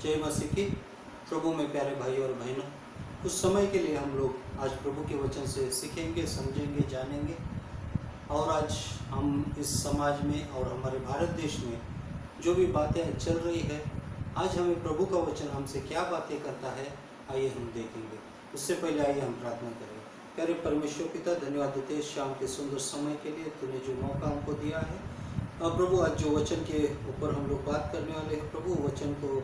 जय मसीह की। प्रभु में प्यारे भाई और बहनों, कुछ समय के लिए हम लोग आज प्रभु के वचन से सीखेंगे, समझेंगे, जानेंगे। और आज हम इस समाज में और हमारे भारत देश में जो भी बातें चल रही है, आज हमें प्रभु का वचन हमसे क्या बातें करता है, आइए हम देखेंगे। उससे पहले आइए हम प्रार्थना करें। प्यारे परमेश्वर पिता, धन्यवाद देते हैं शाम के सुंदर समय के लिए, तूने जो मौका हमको दिया है। प्रभु आज जो वचन के ऊपर हम लोग बात करने वाले हैं, प्रभु वचन को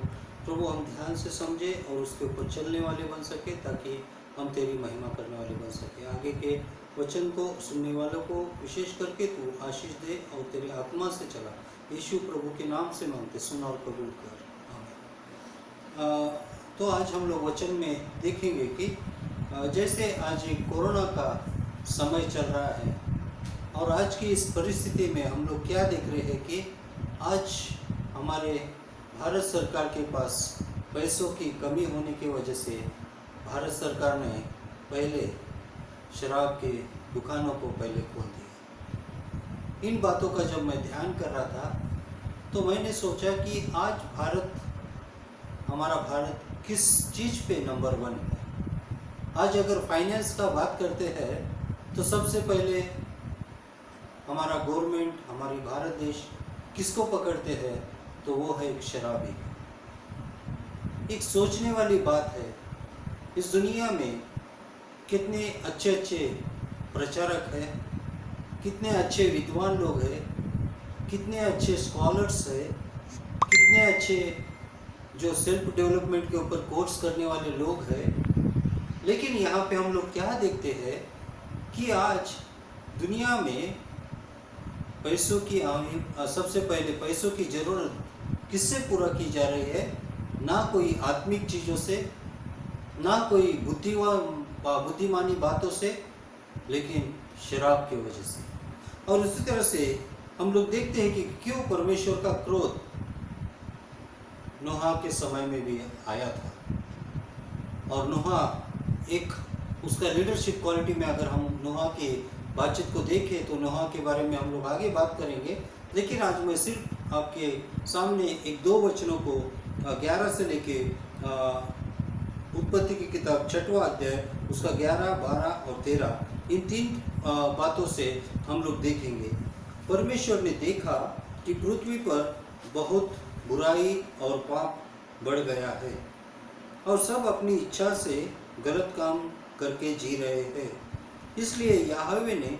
प्रभु हम ध्यान से समझें और उसके ऊपर चलने वाले बन सके, ताकि हम तेरी महिमा करने वाले बन सके। आगे के वचन को सुनने वालों को विशेष करके तू आशीष दे और तेरी आत्मा से चला। यीशु प्रभु के नाम से मांगते, सुन और कबूल कर, आमीन। तो आज हम लोग वचन में देखेंगे कि जैसे आज एक कोरोना का समय चल रहा है और आज की इस परिस्थिति में हम लोग क्या देख रहे हैं कि आज हमारे भारत सरकार के पास पैसों की कमी होने की वजह से भारत सरकार ने पहले शराब के दुकानों को पहले खोल दिया। इन बातों का जब मैं ध्यान कर रहा था तो मैंने सोचा कि आज हमारा भारत किस चीज़ पे नंबर 1 है। आज अगर फाइनेंस का बात करते हैं तो सबसे पहले हमारा गवर्नमेंट, हमारी भारत देश किसको पकड़ते हैं तो वो है एक शराबी। एक सोचने वाली बात है, इस दुनिया में कितने अच्छे अच्छे प्रचारक हैं, कितने अच्छे विद्वान लोग हैं, कितने अच्छे स्कॉलर्स हैं, कितने अच्छे जो सेल्फ डेवलपमेंट के ऊपर कोर्स करने वाले लोग हैं। लेकिन यहाँ पे हम लोग क्या देखते हैं कि आज दुनिया में पैसों की सबसे पहले पैसों की ज़रूरत किससे पूरा की जा रही है? ना कोई आत्मिक चीज़ों से, ना कोई बुद्धिमानी बातों से, लेकिन शराब की वजह से। और उसी तरह से हम लोग देखते हैं कि क्यों परमेश्वर का क्रोध नोहा के समय में भी आया था। और नोहा एक उसका लीडरशिप क्वालिटी में, अगर हम नोहा की बातचीत को देखें तो नोहा के बारे में हम लोग आगे बात करेंगे। लेकिन आज मैं सिर्फ आपके सामने एक दो वचनों को 11 से लेके उत्पत्ति की किताब 6वां अध्याय उसका 11, 12 और 13, इन 3 बातों से हम लोग देखेंगे। परमेश्वर ने देखा कि पृथ्वी पर बहुत बुराई और पाप बढ़ गया है और सब अपनी इच्छा से गलत काम करके जी रहे हैं। इसलिए याहवे ने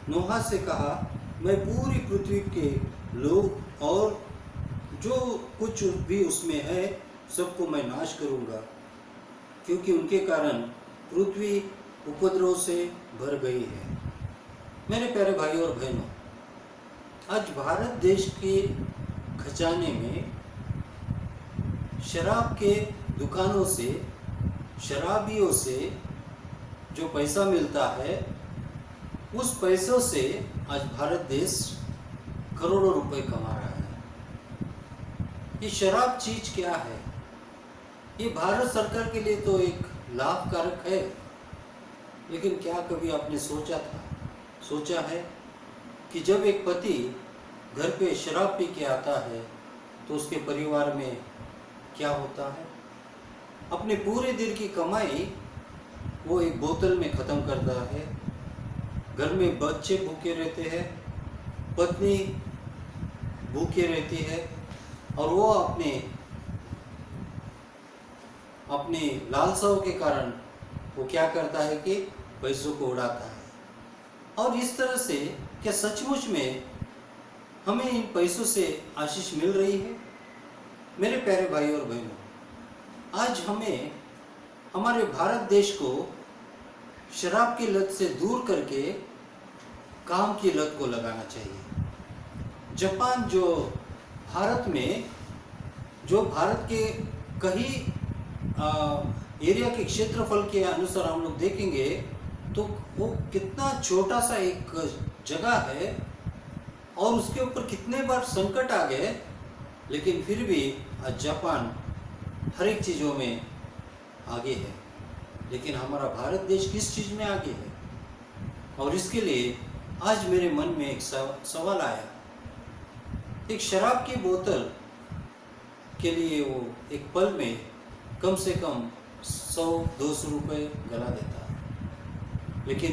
नोहा से कहा, मैं पूरी पृथ्वी के लोग और जो कुछ भी उसमें है सबको मैं नाश करूंगा, क्योंकि उनके कारण पृथ्वी उपद्रव से भर गई है। मेरे प्यारे भाई और बहनों, आज भारत देश के खजाने में शराब के दुकानों से, शराबियों से जो पैसा मिलता है, उस पैसों से आज भारत देश करोड़ों रुपए कमा रहा है। ये शराब चीज क्या है? ये भारत सरकार के लिए तो एक लाभकारक है, लेकिन क्या कभी आपने सोचा है कि जब एक पति घर पे शराब पी के आता है तो उसके परिवार में क्या होता है? अपने पूरे दिन की कमाई वो एक बोतल में ख़त्म करता है। घर में बच्चे भूखे रहते हैं, पत्नी भूखे रहती है, और वो अपने लालसाओं के कारण वो क्या करता है कि पैसों को उड़ाता है। और इस तरह से क्या सचमुच में हमें इन पैसों से आशीष मिल रही है? मेरे प्यारे भाई और बहनों, आज हमें हमारे भारत देश को शराब की लत से दूर करके काम की लत को लगाना चाहिए। जापान जो भारत के कई एरिया के क्षेत्रफल के अनुसार हम लोग देखेंगे तो वो कितना छोटा सा एक जगह है और उसके ऊपर कितने बार संकट आ गए, लेकिन फिर भी आज जापान हर एक चीज़ों में आगे है। लेकिन हमारा भारत देश किस चीज़ में आगे है? और इसके लिए आज मेरे मन में एक सवाल आया। एक शराब की बोतल के लिए वो एक पल में कम से कम 100-200 रुपये गला देता है। लेकिन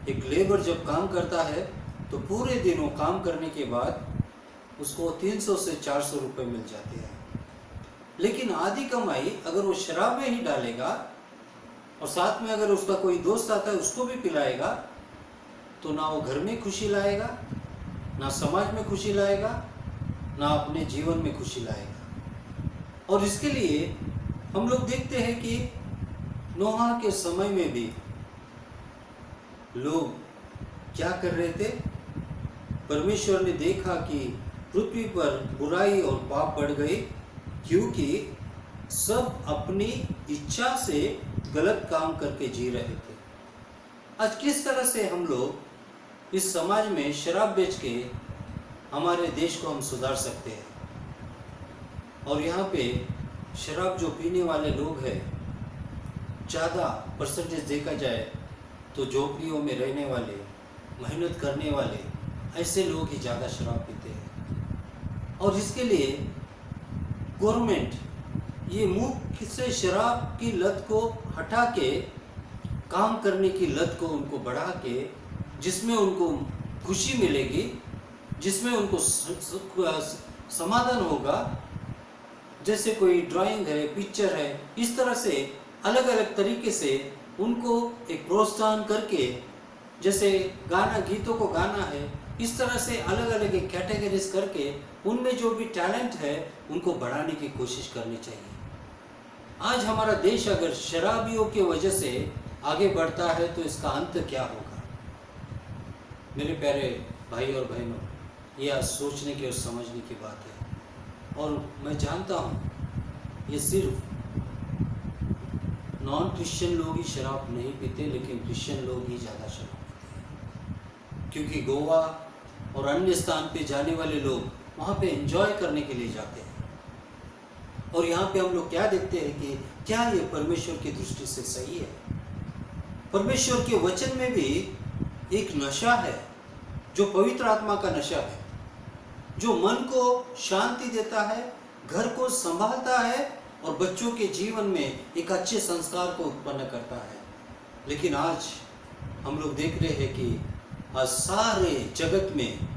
एक लेबर जब काम करता है तो पूरे दिन वो काम करने के बाद उसको 300 से 400 रुपये मिल जाते हैं। लेकिन आधी कमाई अगर वो शराब में ही डालेगा और साथ में अगर उसका कोई दोस्त आता है उसको भी पिलाएगा, तो ना वो घर में खुशी लाएगा, ना समाज में खुशी लाएगा, ना अपने जीवन में खुशी लाएगा। और इसके लिए हम लोग देखते हैं कि नोहा के समय में भी लोग क्या कर रहे थे। परमेश्वर ने देखा कि पृथ्वी पर बुराई और पाप बढ़ गए, क्योंकि सब अपनी इच्छा से गलत काम करके जी रहे थे। आज किस तरह से हम लोग इस समाज में शराब बेच के हमारे देश को हम सुधार सकते हैं। और यहाँ पे शराब जो पीने वाले लोग हैं, ज़्यादा परसेंटेज देखा जाए तो झोपड़ियों में रहने वाले, मेहनत करने वाले, ऐसे लोग ही ज़्यादा शराब पीते हैं। और इसके लिए गवर्नमेंट ये मुख्य से शराब की लत को हटा के काम करने की लत को उनको बढ़ा के, जिसमें उनको खुशी मिलेगी, जिसमें उनको समाधान होगा, जैसे कोई ड्राइंग है, पिक्चर है, इस तरह से अलग अलग तरीके से उनको एक प्रोत्साहन करके, जैसे गाना, गीतों को गाना है, इस तरह से अलग अलग एक कैटेगरीज करके उनमें जो भी टैलेंट है उनको बढ़ाने की कोशिश करनी चाहिए। आज हमारा देश अगर शराबियों की वजह से आगे बढ़ता है तो इसका अंत क्या होगा। मेरे प्यारे भाई और बहनों, ये आज सोचने की और समझने की बात है। और मैं जानता हूँ ये सिर्फ नॉन क्रिश्चियन लोग ही शराब नहीं पीते, लेकिन क्रिश्चियन लोग ही ज़्यादा शराब पीते हैं, क्योंकि गोवा और अन्य स्थान पे जाने वाले लोग वहाँ पे एंजॉय करने के लिए जाते हैं। और यहाँ पे हम लोग क्या देखते हैं कि क्या ये परमेश्वर की दृष्टि से सही है। परमेश्वर के वचन में भी एक नशा है जो पवित्र आत्मा का नशा है, जो मन को शांति देता है, घर को संभालता है और बच्चों के जीवन में एक अच्छे संस्कार को उत्पन्न करता है। लेकिन आज हम लोग देख रहे हैं कि आज सारे जगत में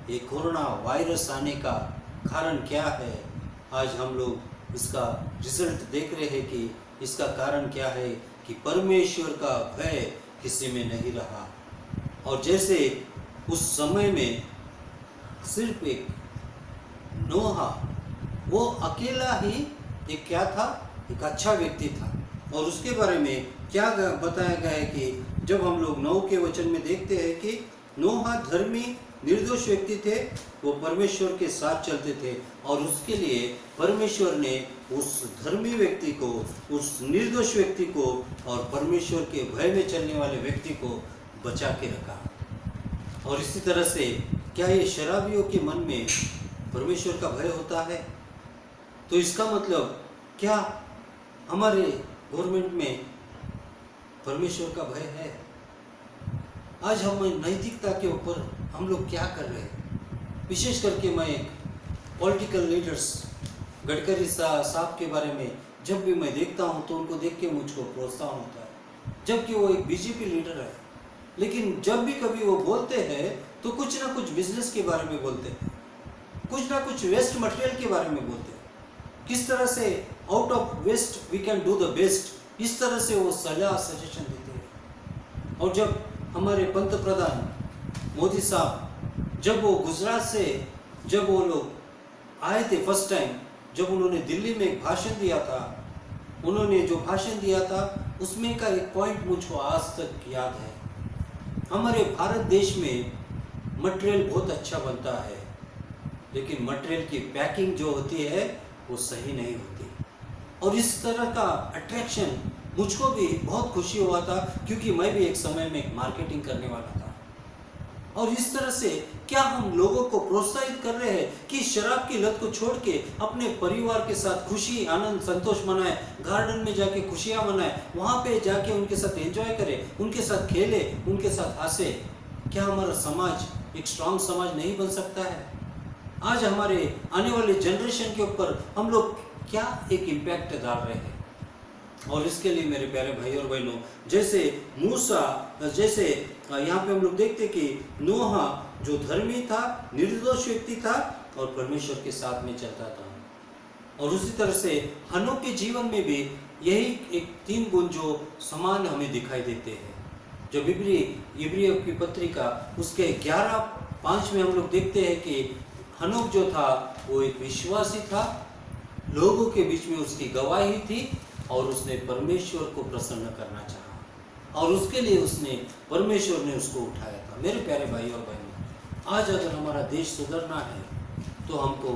ये कोरोना वायरस आने का कारण क्या है। आज हम लोग इसका रिजल्ट देख रहे हैं कि इसका कारण क्या है कि परमेश्वर का भय किसी में नहीं रहा। और जैसे उस समय में सिर्फ एक नोहा, वो अकेला ही एक क्या था, एक अच्छा व्यक्ति था। और उसके बारे में क्या बताया गया है कि जब हम लोग 9 के वचन में देखते हैं कि नोहा धर्मी निर्दोष व्यक्ति थे, वो परमेश्वर के साथ चलते थे और उसके लिए परमेश्वर ने उस धर्मी व्यक्ति को, उस निर्दोष व्यक्ति को और परमेश्वर के भय में चलने वाले व्यक्ति को बचा के रखा। और इसी तरह से क्या ये शराबियों के मन में परमेश्वर का भय होता है? तो इसका मतलब क्या हमारे गवर्नमेंट में परमेश्वर का भय है? आज हम नैतिकता के ऊपर हम लोग क्या कर रहे हैं? विशेष करके मैं पॉलिटिकल लीडर्स गडकरी साहब के बारे में जब भी मैं देखता हूं तो उनको देख के मुझको प्रोत्साहन होता है, जबकि वो एक बीजेपी लीडर है। लेकिन जब भी कभी वो बोलते हैं तो कुछ ना कुछ बिजनेस के बारे में बोलते हैं, कुछ ना कुछ वेस्ट मटेरियल के बारे में बोलते हैं, किस तरह से out of waste we can do the best, इस तरह से वो सलाह सजेशन देते हैं। और जब हमारे पंत प्रधान मोदी साहब जब वो गुजरात से जब वो लोग आए थे फर्स्ट टाइम, जब उन्होंने दिल्ली में एक भाषण दिया था, उन्होंने जो भाषण दिया था उसमें का एक पॉइंट मुझको आज तक याद है। हमारे भारत देश में मटेरियल बहुत अच्छा बनता है, लेकिन मटेरियल की पैकिंग जो होती है वो सही नहीं होती। और इस तरह का अट्रैक्शन मुझको भी बहुत खुशी हुआ था, क्योंकि मैं भी एक समय में मार्केटिंग करने वाला था। और इस तरह से क्या हम लोगों को प्रोत्साहित कर रहे हैं कि शराब की लत को छोड़ के अपने परिवार के साथ खुशी, आनंद, संतोष मनाएं, गार्डन में जाके खुशियां मनाएं, वहाँ पे जाके उनके साथ एंजॉय करें, उनके साथ खेले, उनके साथ हंसे। क्या हमारा समाज एक स्ट्रांग समाज नहीं बन सकता है? आज हमारे आने वाले जनरेशन के ऊपर हम लोग क्या एक इम्पैक्ट डाल रहे हैं। और इसके लिए मेरे प्यारे भाई और बहनों, जैसे मूसा, जैसे यहाँ पे हम लोग देखते कि नूह जो धर्मी था, निर्दोष व्यक्ति था और परमेश्वर के साथ में चलता था। और उसी तरह से हनोक के जीवन में भी यही एक 3 गुण जो समान हमें दिखाई देते हैं। जब इब्रियों की पत्रिका उसके 11:5 में हम लोग देखते हैं कि हनोक जो था वो एक विश्वासी था, लोगों के बीच में उसकी गवाही थी और उसने परमेश्वर को प्रसन्न करना चाहा और उसके लिए परमेश्वर ने उसको उठाया था। मेरे प्यारे भाई और बहनों, आज अगर हमारा देश सुधरना है तो हमको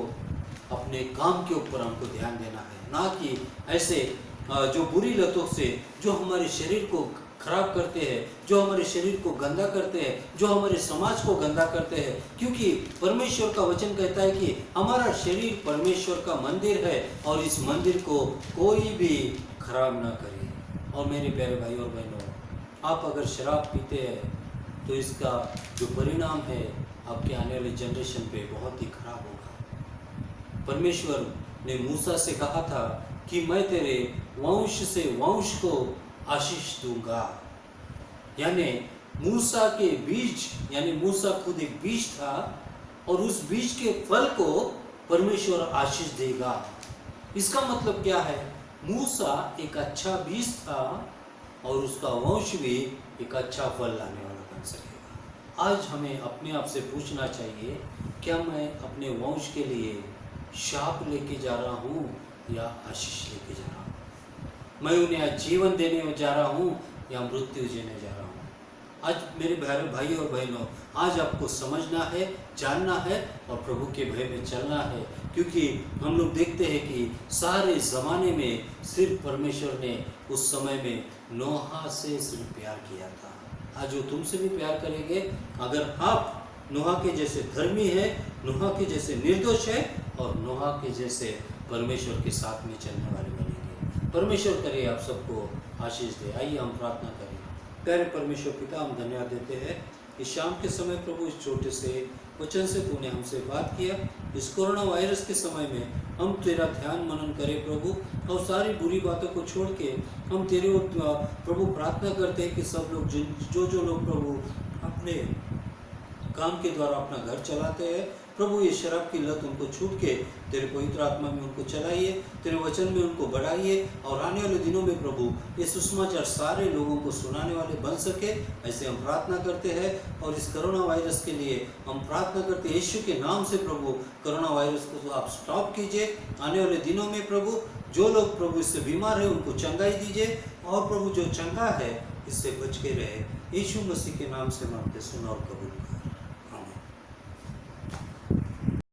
अपने काम के ऊपर हमको ध्यान देना है, ना कि ऐसे जो बुरी लतों से जो हमारे शरीर को खराब करते हैं, जो हमारे शरीर को गंदा करते हैं, जो हमारे समाज को गंदा करते हैं। क्योंकि परमेश्वर का वचन कहता है कि हमारा शरीर परमेश्वर का मंदिर है और इस मंदिर को कोई भी खराब ना करे। और मेरे प्यारे भाई और बहनों, आप अगर शराब पीते हैं तो इसका जो परिणाम है आपके आने वाले जनरेशन पे बहुत ही खराब होगा। परमेश्वर ने मूसा से कहा था कि मैं तेरे वंश से वंश को आशीष दूंगा। यानी मूसा के बीज, यानी मूसा खुद एक बीज था और उस बीज के फल को परमेश्वर आशीष देगा। इसका मतलब क्या है? मूसा एक अच्छा बीज था और उसका वंश भी एक अच्छा फल लाने वाला बन सकेगा। आज हमें अपने आप से पूछना चाहिए, क्या मैं अपने वंश के लिए शाप लेके जा रहा हूँ या आशीष लेके जा रहा हूँ? मैं उन्हें जीवन देने जा रहा हूँ या मृत्यु देने जा रहा हूँ? आज मेरे भाई और बहनों, आज आपको समझना है, जानना है और प्रभु के भय में चलना है। क्योंकि हम लोग देखते हैं कि सारे ज़माने में सिर्फ परमेश्वर ने उस समय में नोहा से सिर्फ प्यार किया था। आज वो तुमसे भी प्यार करेंगे अगर आप नोहा के जैसे धर्मी है, नोहा के जैसे निर्दोष है और नोहा के जैसे परमेश्वर के साथ में चलने वाले बनेंगे। परमेश्वर करे आप सबको आशीष दे। आइए हम प्रार्थना करें। प्यारे परमेश्वर पिता, हम धन्यवाद देते हैं इस शाम के समय प्रभु, इस छोटे से वचन से तूने हमसे बात किया। इस कोरोना वायरस के समय में हम तेरा ध्यान मनन करें प्रभु, और सारी बुरी बातों को छोड़ के हम तेरे ओर प्रभु प्रार्थना करते हैं कि सब लोग जो लोग प्रभु अपने काम के द्वारा अपना घर चलाते हैं प्रभु, ये शराब की लत उनको छूट के तेरे पवित्र आत्मा में उनको चलाइए, तेरे वचन में उनको बढ़ाइए और आने वाले दिनों में प्रभु ये सुसमाचार सारे लोगों को सुनाने वाले बन सके। ऐसे हम प्रार्थना करते हैं और इस कोरोना वायरस के लिए हम प्रार्थना करते हैं यीशु के नाम से प्रभु, कोरोना वायरस को आप स्टॉप कीजिए। आने वाले दिनों में प्रभु जो लोग प्रभु इससे बीमार है उनको चंगाई दीजिए और प्रभु जो चंगा है इससे बच के रहे। यीशु मसीह के नाम से मांगते, सुनो और कबूल करो।